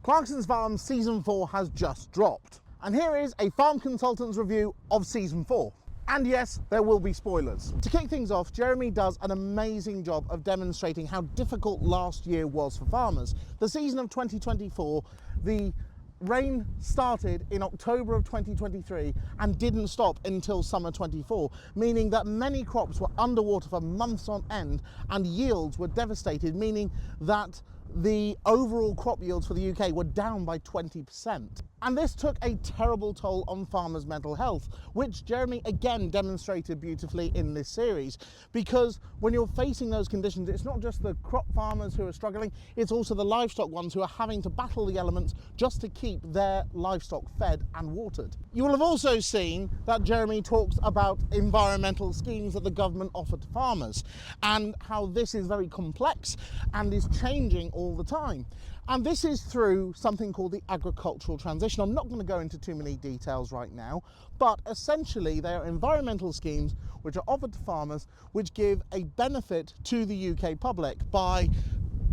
Clarksons Farm Season 4 has just dropped. And here is a farm consultant's review of Season 4. And yes, there will be spoilers. To kick things off, Jeremy does an amazing job of demonstrating how difficult last year was for farmers. The season of 2024, the rain started in October of 2023 and didn't stop until summer 24, meaning that many crops were underwater for months on end and yields were devastated, meaning that the overall crop yields for the UK were down by 20%. And this took a terrible toll on farmers' mental health, which Jeremy again demonstrated beautifully in this series. Because when you're facing those conditions, it's not just the crop farmers who are struggling, it's also the livestock ones who are having to battle the elements just to keep their livestock fed and watered. You will have also seen that Jeremy talks about environmental schemes that the government offer to farmers and how this is very complex and is changing all the time. And this is through something called the agricultural transition. I'm not going to go into too many details right now, but essentially they are environmental schemes which are offered to farmers which give a benefit to the UK public by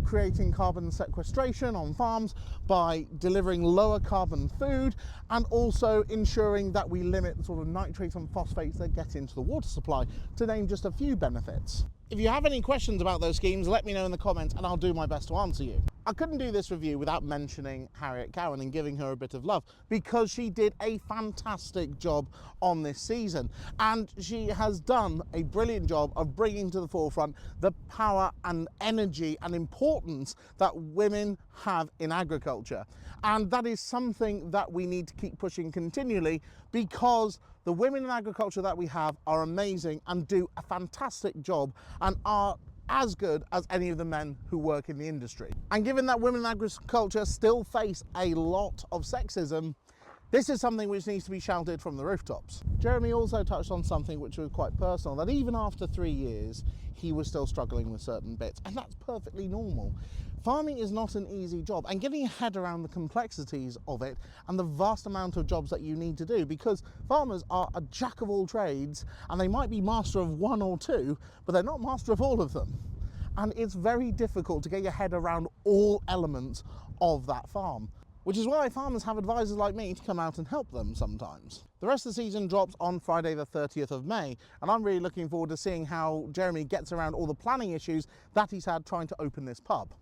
creating carbon sequestration on farms, by delivering lower carbon food, and also ensuring that we limit the sort of nitrates and phosphates that get into the water supply, to name just a few benefits. If you have any questions about those schemes, let me know in the comments and I'll do my best to answer you. I couldn't do this review without mentioning Harriet Cowan and giving her a bit of love, because she did a fantastic job on this season, and she has done a brilliant job of bringing to the forefront the power and energy and importance that women have in agriculture. And that is something that we need to keep pushing continually, because the women in agriculture that we have are amazing and do a fantastic job and are as good as any of the men who work in the industry. And given that women in agriculture still face a lot of sexism, this is something which needs to be shouted from the rooftops. Jeremy also touched on something which was quite personal, that even after 3 years, he was still struggling with certain bits, and that's perfectly normal. Farming is not an easy job, and getting your head around the complexities of it and the vast amount of jobs that you need to do, because farmers are a jack of all trades, and they might be master of one or two, but they're not master of all of them. And it's very difficult to get your head around all elements of that farm, which is why farmers have advisors like me to come out and help them sometimes. The rest of the season drops on Friday the 30th of May, and I'm really looking forward to seeing how Jeremy gets around all the planning issues that he's had trying to open this pub.